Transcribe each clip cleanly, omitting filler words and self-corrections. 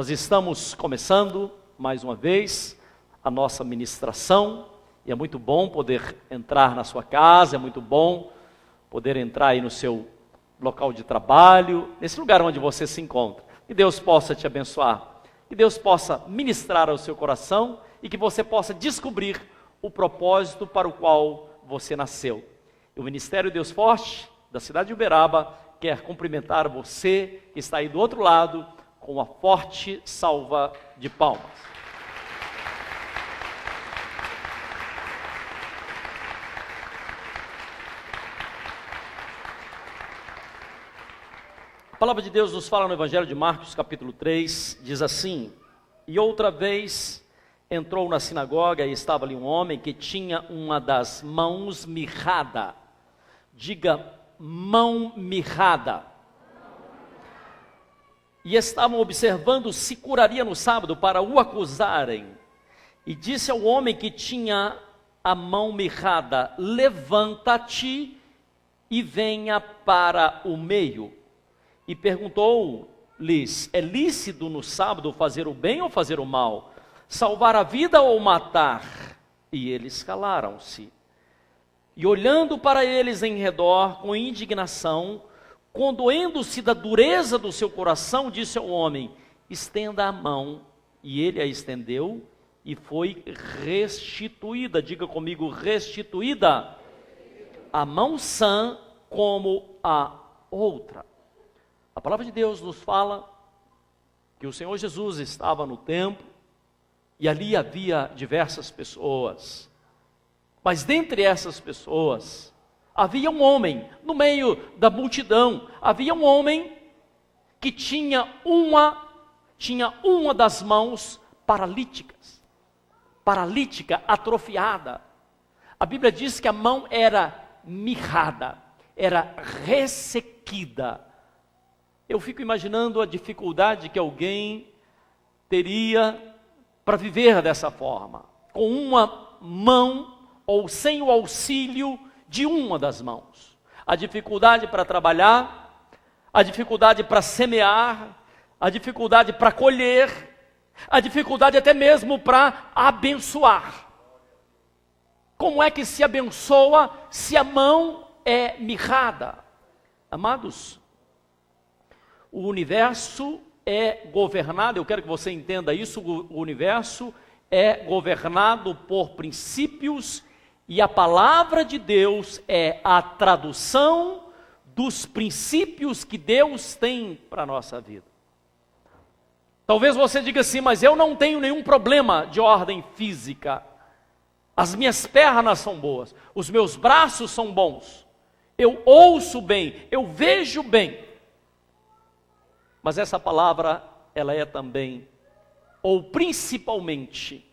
Nós estamos começando, mais uma vez, a nossa ministração, e é muito bom poder entrar na sua casa, é muito bom poder entrar aí no seu local de trabalho, nesse lugar onde você se encontra. Que Deus possa te abençoar, que Deus possa ministrar ao seu coração e que você possa descobrir o propósito para o qual você nasceu. E o Ministério Deus Forte, da cidade de Uberaba, quer cumprimentar você que está aí do outro lado, com uma forte salva de palmas. A palavra de Deus nos fala no Evangelho de Marcos, capítulo 3, diz assim: E outra vez entrou na sinagoga e estava ali um homem que tinha uma das mãos mirrada. Diga, mão mirrada. E estavam observando se curaria no sábado para o acusarem. E disse ao homem que tinha a mão mirrada: levanta-te e venha para o meio. E perguntou-lhes: é lícito no sábado fazer o bem ou fazer o mal? Salvar a vida ou matar? E eles calaram-se. E olhando para eles em redor com indignação, condoendo-se da dureza do seu coração, disse ao homem: estenda a mão. E ele a estendeu e foi restituída. Diga comigo, restituída. A mão sã como a outra. A palavra de Deus nos fala que o Senhor Jesus estava no templo e ali havia diversas pessoas. Mas dentre essas pessoas havia um homem, no meio da multidão, havia um homem que tinha uma das mãos paralítica, atrofiada. A Bíblia diz que a mão era mirrada, era ressequida. Eu fico imaginando a dificuldade que alguém teria para viver dessa forma, com uma mão ou sem o auxílio de uma das mãos. A dificuldade para trabalhar, a dificuldade para semear, a dificuldade para colher, a dificuldade até mesmo para abençoar. Como é que se abençoa se a mão é mirrada? Amados, o universo é governado, eu quero que você entenda isso, o universo é governado por princípios e a palavra de Deus é a tradução dos princípios que Deus tem para a nossa vida. Talvez você diga assim: mas eu não tenho nenhum problema de ordem física. As minhas pernas são boas, os meus braços são bons, eu ouço bem, eu vejo bem. Mas essa palavra, ela é também, ou principalmente,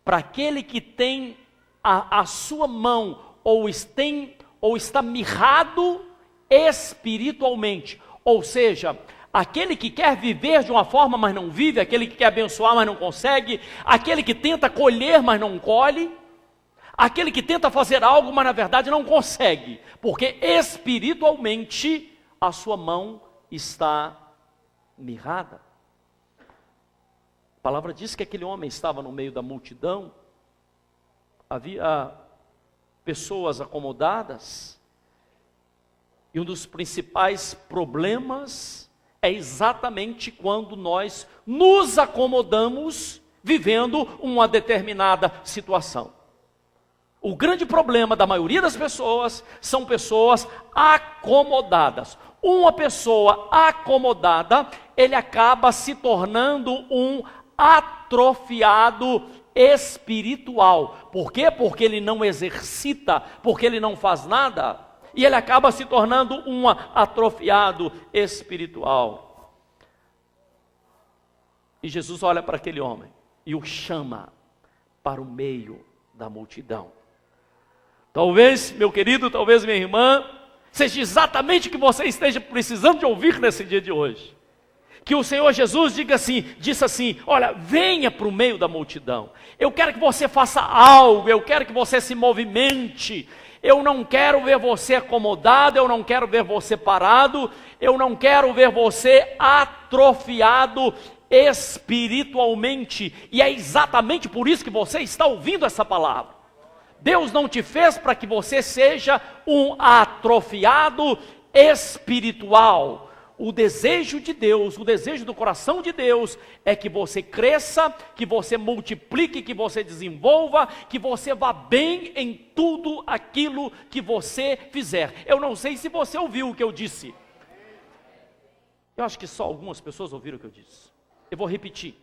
para aquele que tem a sua mão, ou está mirrado espiritualmente, ou seja, aquele que quer viver de uma forma, mas não vive, aquele que quer abençoar, mas não consegue, aquele que tenta colher, mas não colhe, aquele que tenta fazer algo, mas na verdade não consegue, porque espiritualmente a sua mão está mirrada. A palavra diz que aquele homem estava no meio da multidão, havia pessoas acomodadas, e um dos principais problemas é exatamente quando nós nos acomodamos vivendo uma determinada situação. O grande problema da maioria das pessoas são pessoas acomodadas. Uma pessoa acomodada, ele acaba se tornando um atrofiado espiritual. Por quê? Porque ele não exercita, porque ele não faz nada, e ele acaba se tornando um atrofiado espiritual. E Jesus olha para aquele homem e o chama para o meio da multidão. Talvez, meu querido, talvez minha irmã, seja exatamente o que você esteja precisando de ouvir nesse dia de hoje. Que o Senhor Jesus disse assim: olha, venha para o meio da multidão. Eu quero que você faça algo, eu quero que você se movimente. Eu não quero ver você acomodado, eu não quero ver você parado, eu não quero ver você atrofiado espiritualmente, e é exatamente por isso que você está ouvindo essa palavra. Deus não te fez para que você seja um atrofiado espiritual. O desejo de Deus, o desejo do coração de Deus é que você cresça, que você multiplique, que você desenvolva, que você vá bem em tudo aquilo que você fizer. Eu não sei se você ouviu o que eu disse. Eu acho que só algumas pessoas ouviram o que eu disse. Eu vou repetir.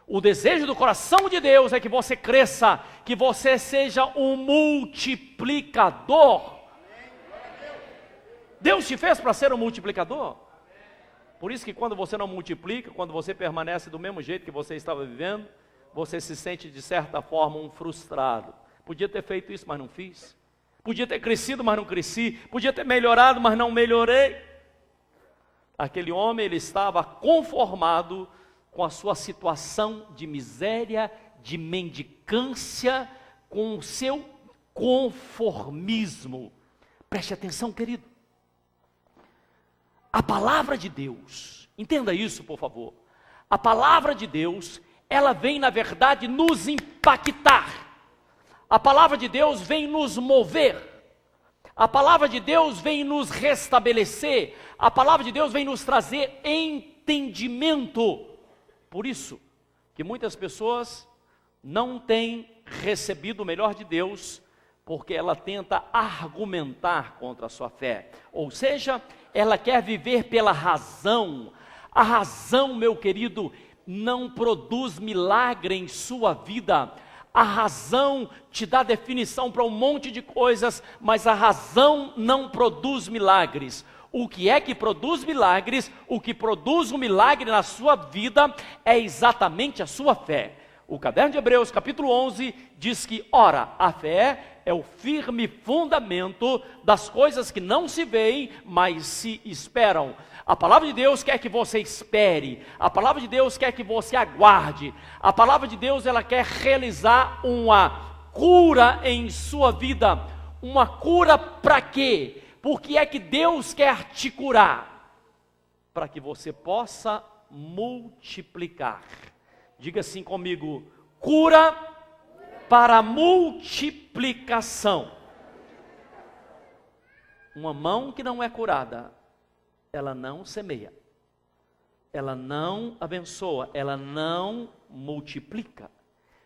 O desejo do coração de Deus é que você cresça, que você seja um multiplicador. Deus te fez para ser um multiplicador. Por isso que quando você não multiplica, quando você permanece do mesmo jeito que você estava vivendo, você se sente de certa forma um frustrado. Podia ter feito isso, mas não fiz. Podia ter crescido, mas não cresci. Podia ter melhorado, mas não melhorei. Aquele homem, ele estava conformado com a sua situação de miséria, de mendicância, com o seu conformismo. Preste atenção, querido. A palavra de Deus, entenda isso, por favor. A palavra de Deus, ela vem, na verdade, nos impactar. A palavra de Deus vem nos mover. A palavra de Deus vem nos restabelecer. A palavra de Deus vem nos trazer entendimento. Por isso que muitas pessoas não têm recebido o melhor de Deus, porque ela tenta argumentar contra a sua fé. Ou seja, ela quer viver pela razão. A razão, meu querido, não produz milagre em sua vida. A razão te dá definição para um monte de coisas, mas a razão não produz milagres. O que é que produz milagres? O que produz um milagre na sua vida é exatamente a sua fé. O caderno de Hebreus, capítulo 11, diz que, ora, a fé é o firme fundamento das coisas que não se veem, mas se esperam. A palavra de Deus quer que você espere. A palavra de Deus quer que você aguarde. A palavra de Deus, ela quer realizar uma cura em sua vida. Uma cura para quê? Por que é que Deus quer te curar? Para que você possa multiplicar. Diga assim comigo: cura para multiplicação. Uma mão que não é curada, ela não semeia, ela não abençoa, ela não multiplica.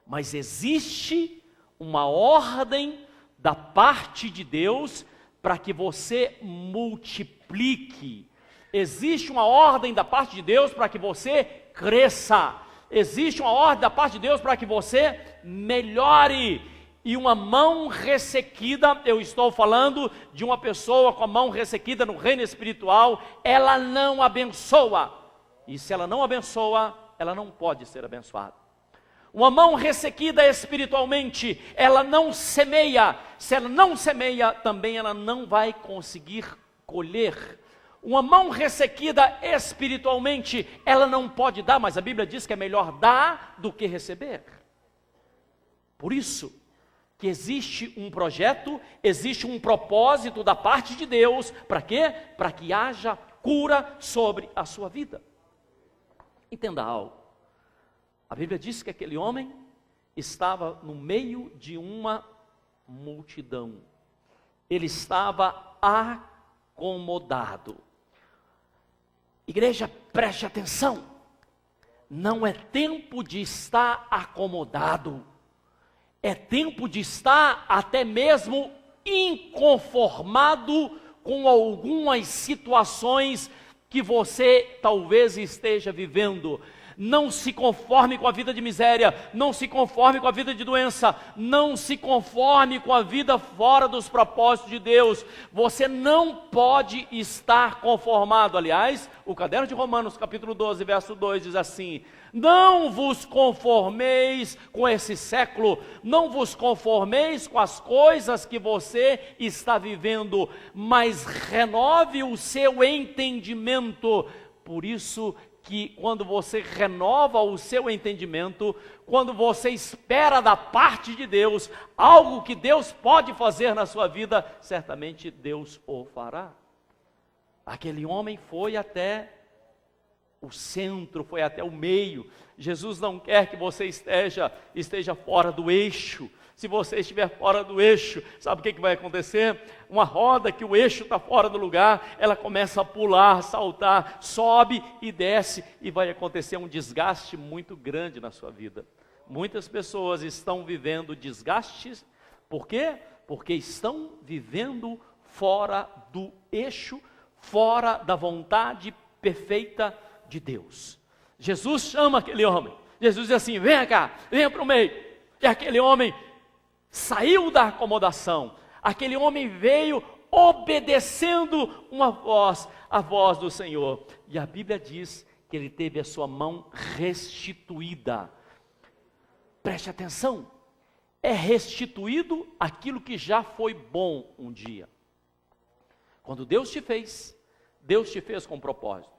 Mas existe uma ordem da parte de Deus para que você multiplique. Existe uma ordem da parte de Deus para que você cresça. Existe uma ordem da parte de Deus para que você melhore. E uma mão ressequida, eu estou falando de uma pessoa com a mão ressequida no reino espiritual, ela não abençoa. E se ela não abençoa, ela não pode ser abençoada. Uma mão ressequida espiritualmente, ela não semeia. Se ela não semeia, também ela não vai conseguir colher. Uma mão ressequida espiritualmente, ela não pode dar, mas a Bíblia diz que é melhor dar do que receber. Por isso que existe um projeto, existe um propósito da parte de Deus, para quê? Para que haja cura sobre a sua vida. Entenda algo. A Bíblia diz que aquele homem estava no meio de uma multidão. Ele estava acomodado. Igreja, preste atenção. Não é tempo de estar acomodado. É tempo de estar até mesmo inconformado com algumas situações que você talvez esteja vivendo. Não se conforme com a vida de miséria, não se conforme com a vida de doença, não se conforme com a vida fora dos propósitos de Deus. Você não pode estar conformado. Aliás, o caderno de Romanos, capítulo 12, verso 2, diz assim: não vos conformeis com esse século, não vos conformeis com as coisas que você está vivendo, mas renove o seu entendimento. Por isso que quando você renova o seu entendimento, quando você espera da parte de Deus, algo que Deus pode fazer na sua vida, certamente Deus o fará. Aquele homem foi até o centro, foi até o meio. Jesus não quer que você esteja fora do eixo. Se você estiver fora do eixo, sabe o que vai acontecer? Uma roda que o eixo está fora do lugar, ela começa a pular, saltar, sobe e desce, e vai acontecer um desgaste muito grande na sua vida. Muitas pessoas estão vivendo desgastes, por quê? Porque estão vivendo fora do eixo, fora da vontade perfeita de Deus. Jesus chama aquele homem, Jesus diz assim: venha cá, venha para o meio. E aquele homem saiu da acomodação, aquele homem veio obedecendo a voz do Senhor. E a Bíblia diz que ele teve a sua mão restituída. Preste atenção, é restituído aquilo que já foi bom um dia. Quando Deus te fez com propósito.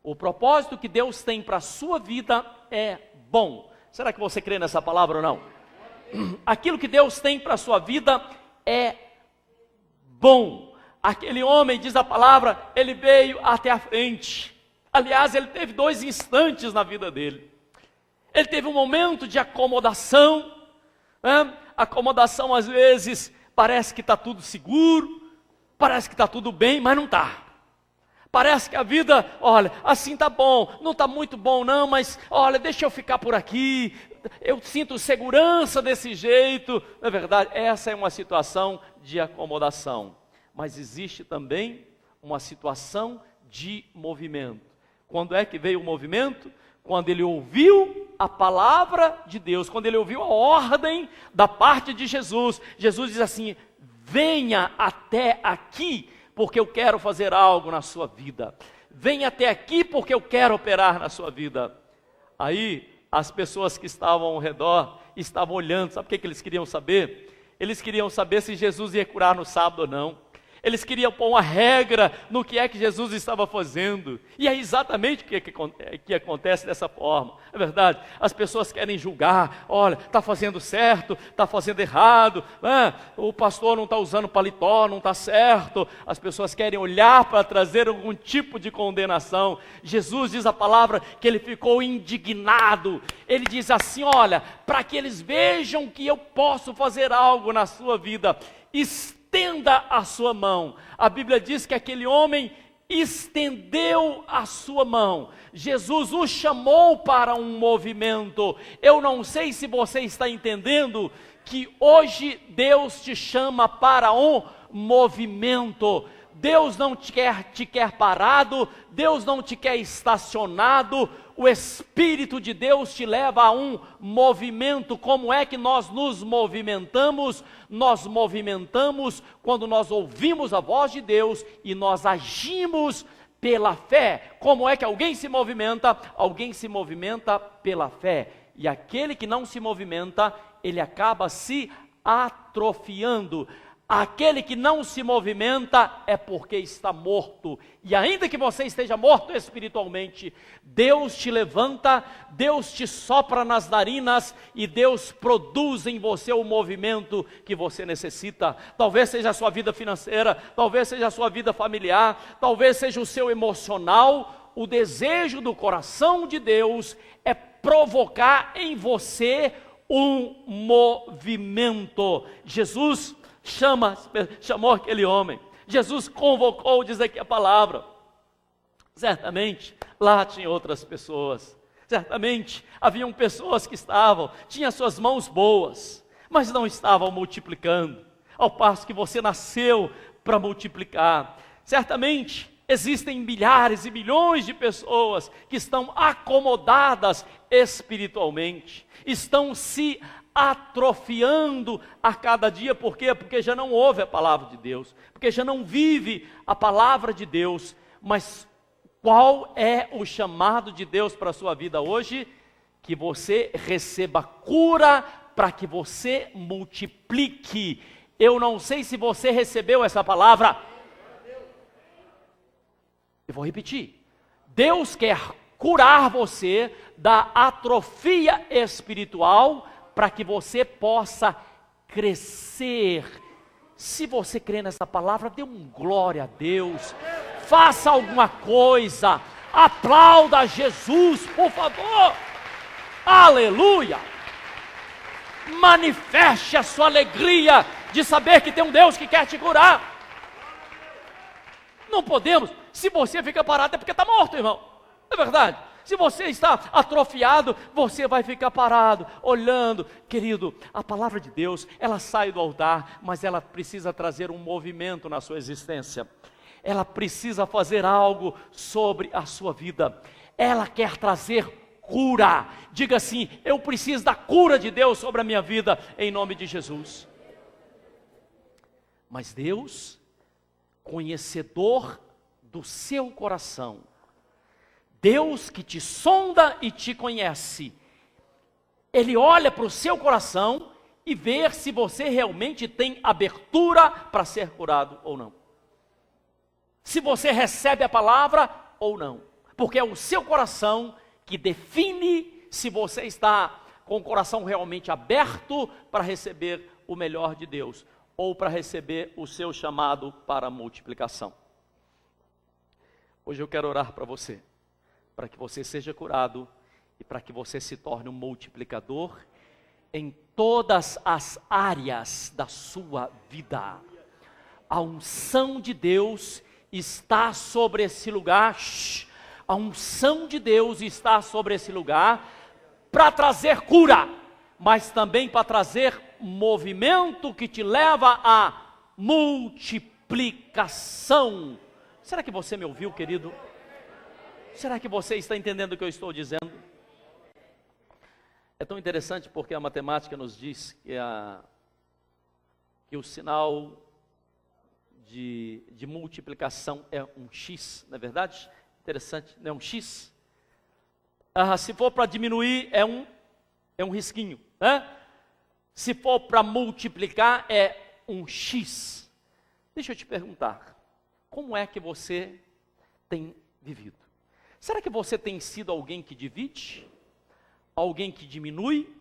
O propósito que Deus tem para a sua vida é bom. Será que você crê nessa palavra ou não? Aquilo que Deus tem para a sua vida é bom. Aquele homem, diz a palavra, ele veio até a frente. Aliás, ele teve 2 instantes na vida dele. Ele teve um momento de acomodação, né? Acomodação às vezes parece que está tudo seguro, parece que está tudo bem, mas não está. Parece que a vida, olha, assim está bom, não está muito bom não, mas olha, deixa eu ficar por aqui, eu sinto segurança desse jeito. Na verdade, essa é uma situação de acomodação, mas existe também uma situação de movimento. Quando é que veio o movimento? Quando ele ouviu a palavra de Deus, quando ele ouviu a ordem da parte de Jesus. Jesus diz assim: venha até aqui, porque eu quero fazer algo na sua vida. Venha até aqui, porque eu quero operar na sua vida. Aí, as pessoas que estavam ao redor estavam olhando. Sabe o que eles queriam saber? Eles queriam saber se Jesus ia curar no sábado ou não. Eles queriam pôr uma regra no que é que Jesus estava fazendo. E é exatamente o que acontece dessa forma. É verdade, as pessoas querem julgar. Olha, está fazendo certo, está fazendo errado. O pastor não está usando paletó, não está certo. As pessoas querem olhar para trazer algum tipo de condenação. Jesus diz a palavra que ele ficou indignado. Ele diz assim: olha, para que eles vejam que eu posso fazer algo na sua vida, estenda a sua mão. A Bíblia diz que aquele homem estendeu a sua mão. Jesus o chamou para um movimento. Eu não sei se você está entendendo que hoje Deus te chama para um movimento. Deus não te quer parado, Deus não te quer estacionado. O Espírito de Deus te leva a um movimento. Como é que nós nos movimentamos? Nós movimentamos quando nós ouvimos a voz de Deus e nós agimos pela fé. Como é que alguém se movimenta? Alguém se movimenta pela fé. E aquele que não se movimenta, ele acaba se atrofiando. Aquele que não se movimenta é porque está morto. E ainda que você esteja morto espiritualmente, Deus te levanta, Deus te sopra nas narinas e Deus produz em você o movimento que você necessita. Talvez seja a sua vida financeira, talvez seja a sua vida familiar, talvez seja o seu emocional. O desejo do coração de Deus é provocar em você um movimento. Jesus chamou aquele homem. Jesus convocou, diz aqui a palavra. Certamente lá tinha outras pessoas. Certamente haviam pessoas que tinham suas mãos boas, mas não estavam multiplicando, ao passo que você nasceu para multiplicar. Certamente existem milhares e milhões de pessoas que estão acomodadas espiritualmente, estão se atrofiando a cada dia. Por quê? Porque já não ouve a palavra de Deus, porque já não vive a palavra de Deus. Mas qual é o chamado de Deus para a sua vida hoje? Que você receba cura para que você multiplique. Eu não sei se você recebeu essa palavra. Eu vou repetir. Deus quer curar você da atrofia espiritual para que você possa crescer. Se você crê nessa palavra, dê um glória a Deus. Faça alguma coisa. Aplauda Jesus, por favor. Aleluia. Manifeste a sua alegria de saber que tem um Deus que quer te curar. Não podemos. Se você fica parado é porque está morto, irmão. Não é verdade? Se você está atrofiado, você vai ficar parado, olhando. Querido, a palavra de Deus, ela sai do altar, mas ela precisa trazer um movimento na sua existência. Ela precisa fazer algo sobre a sua vida. Ela quer trazer cura. Diga assim: eu preciso da cura de Deus sobre a minha vida, em nome de Jesus. Mas Deus, conhecedor do seu coração, Deus que te sonda e te conhece, Ele olha para o seu coração e vê se você realmente tem abertura para ser curado ou não. Se você recebe a palavra ou não. Porque é o seu coração que define se você está com o coração realmente aberto para receber o melhor de Deus, ou para receber o seu chamado para a multiplicação. Hoje eu quero orar para você, para que você seja curado e para que você se torne um multiplicador em todas as áreas da sua vida. A unção de Deus está sobre esse lugar. A unção de Deus está sobre esse lugar para trazer cura, mas também para trazer movimento que te leva à multiplicação. Será que você me ouviu, querido? Será que você está entendendo o que eu estou dizendo? É tão interessante porque a matemática nos diz que o sinal de multiplicação é um X, não é verdade? Interessante, não é um X? Se for para diminuir, é um risquinho, né? Se for para multiplicar, é um X. Deixa eu te perguntar, como é que você tem vivido? Será que você tem sido alguém que divide? Alguém que diminui?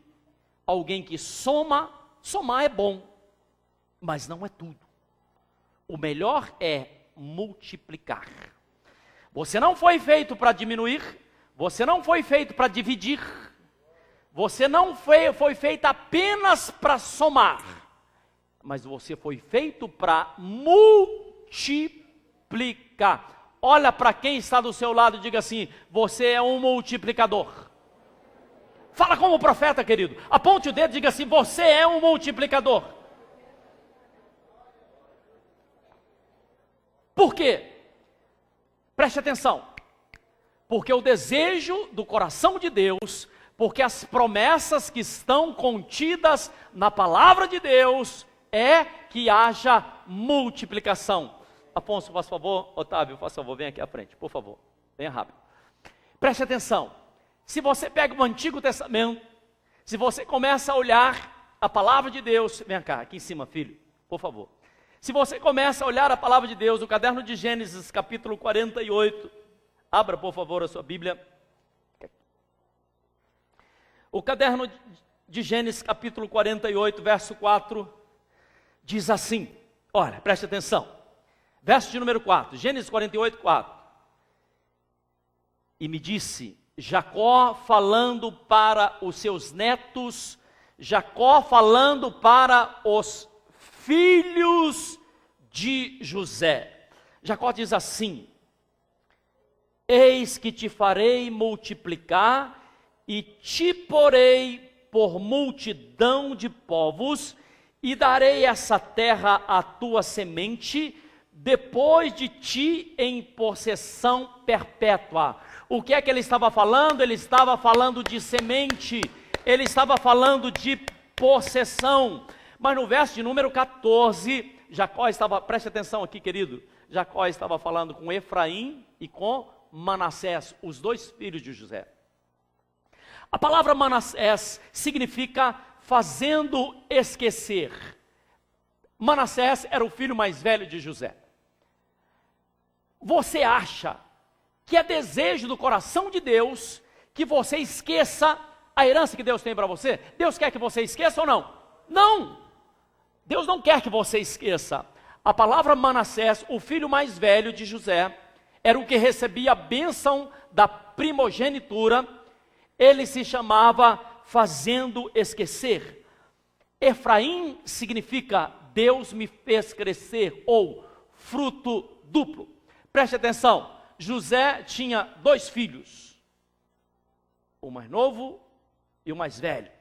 Alguém que soma? Somar é bom, mas não é tudo. O melhor é multiplicar. Você não foi feito para diminuir, você não foi feito para dividir, você não foi feito apenas para somar, mas você foi feito para multiplicar. Olha para quem está do seu lado e diga assim: você é um multiplicador. Fala como profeta, querido. Aponte o dedo e diga assim: você é um multiplicador. Por quê? Preste atenção. Porque o desejo do coração de Deus, porque as promessas que estão contidas na palavra de Deus, é que haja multiplicação. Afonso, faz favor. Otávio, faz favor, vem aqui à frente, por favor. Venha rápido. Preste atenção. Se você pega o Antigo Testamento, se você começa a olhar a palavra de Deus, vem cá, aqui em cima, filho, por favor. Se você começa a olhar a palavra de Deus, no caderno de Gênesis, capítulo 48, abra, por favor, a sua Bíblia. O caderno de Gênesis, capítulo 48, verso 4, diz assim, olha, preste atenção. Verso de número 4, Gênesis 48, 4. E me disse, Jacó falando para os seus netos, Jacó falando para os filhos de José. Jacó diz assim: eis que te farei multiplicar e te porei por multidão de povos e darei essa terra à tua semente depois de ti em possessão perpétua. O que é que ele estava falando? Ele estava falando de semente, ele estava falando de possessão. Mas no verso de número 14, Jacó estava, preste atenção aqui, querido, Jacó estava falando com Efraim e com Manassés, os dois filhos de José. A palavra Manassés significa fazendo esquecer. Manassés era o filho mais velho de José. Você acha que é desejo do coração de Deus que você esqueça a herança que Deus tem para você? Deus quer que você esqueça ou não? Não! Deus não quer que você esqueça. A palavra Manassés, o filho mais velho de José, era o que recebia a bênção da primogenitura, ele se chamava fazendo esquecer. Efraim significa Deus me fez crescer, ou fruto duplo. Preste atenção, José tinha 2 filhos, o mais novo e o mais velho.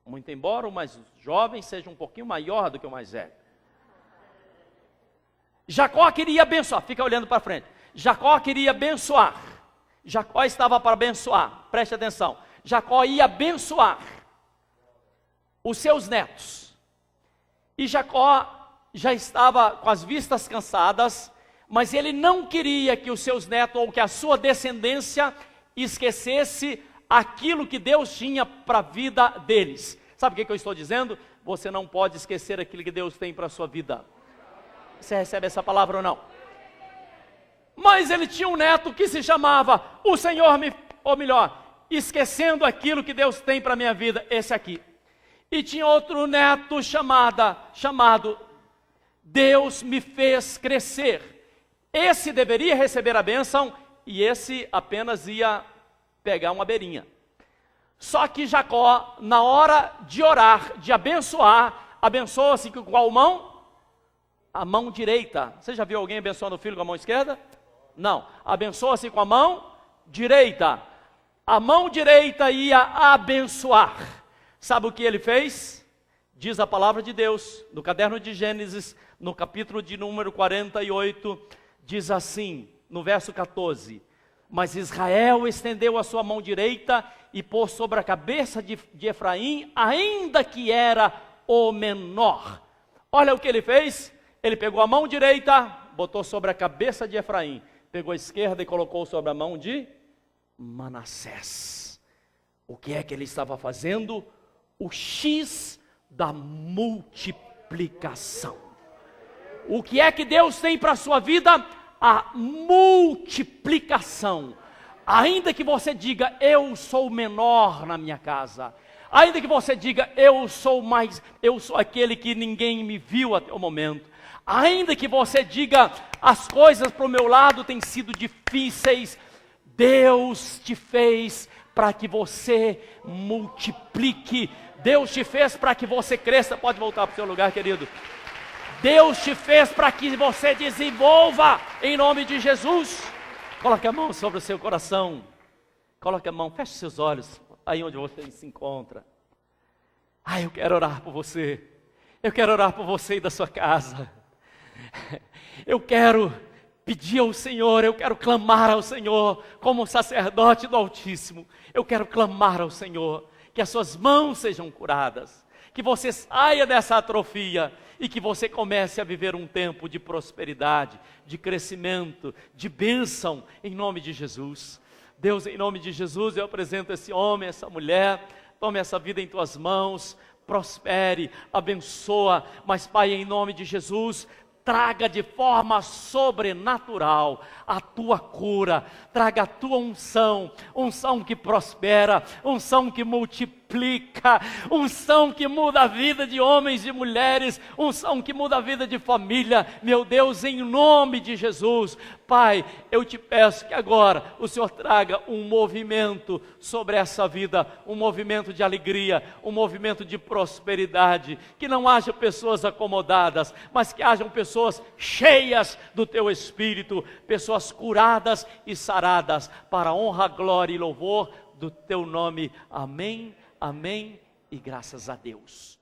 Muito embora o mais jovem seja um pouquinho maior do que o mais velho. Jacó queria abençoar, fica olhando para frente. Jacó queria abençoar. Jacó estava para abençoar, preste atenção. Jacó ia abençoar os seus netos. E Jacó já estava com as vistas cansadas, mas ele não queria que os seus netos ou que a sua descendência esquecesse aquilo que Deus tinha para a vida deles. Sabe o que eu estou dizendo? Você não pode esquecer aquilo que Deus tem para a sua vida. Você recebe essa palavra ou não? Mas ele tinha um neto que se chamava o Senhor me... Ou melhor, esquecendo aquilo que Deus tem para a minha vida, esse aqui. E tinha outro neto chamado Deus me fez crescer. Esse deveria receber a bênção e esse apenas ia pegar uma beirinha. Só que Jacó, na hora de orar, de abençoar, abençoa-se com qual mão? A mão direita. Você já viu alguém abençoando o filho com a mão esquerda? Não. Abençoa-se com a mão direita. A mão direita ia abençoar. Sabe o que ele fez? Diz a palavra de Deus, no caderno de Gênesis, no capítulo de número 48, diz assim, no verso 14: mas Israel estendeu a sua mão direita e pôs sobre a cabeça de Efraim, ainda que era o menor. Olha o que ele fez, ele pegou a mão direita, botou sobre a cabeça de Efraim, pegou a esquerda e colocou sobre a mão de Manassés. O que é que ele estava fazendo? O X da multiplicação. O que é que Deus tem para a sua vida? A multiplicação. Ainda que você diga, eu sou o menor na minha casa, ainda que você diga, eu sou aquele que ninguém me viu até o momento, ainda que você diga, as coisas para o meu lado têm sido difíceis, Deus te fez para que você multiplique, Deus te fez para que você cresça. Pode voltar para o seu lugar, querido. Deus te fez para que você desenvolva, em nome de Jesus. Coloque a mão sobre o seu coração, coloque a mão, feche seus olhos, aí onde você se encontra. Eu quero orar por você, eu quero orar por você e da sua casa. Eu quero pedir ao Senhor, eu quero clamar ao Senhor, como sacerdote do Altíssimo, eu quero clamar ao Senhor, que as suas mãos sejam curadas, que você saia dessa atrofia, e que você comece a viver um tempo de prosperidade, de crescimento, de bênção, em nome de Jesus. Deus, em nome de Jesus, eu apresento esse homem, essa mulher, tome essa vida em tuas mãos, prospere, abençoa, mas Pai, em nome de Jesus, traga de forma sobrenatural a tua cura, traga a tua unção, unção que prospera, unção que multiplica, unção que muda a vida de homens e mulheres, unção que muda a vida de família, meu Deus, em nome de Jesus. Pai, eu te peço que agora o Senhor traga um movimento sobre essa vida, um movimento de alegria, um movimento de prosperidade, que não haja pessoas acomodadas, mas que hajam pessoas cheias do teu Espírito, pessoas curadas e saradas, para a honra, glória e louvor do teu nome. Amém, amém e graças a Deus.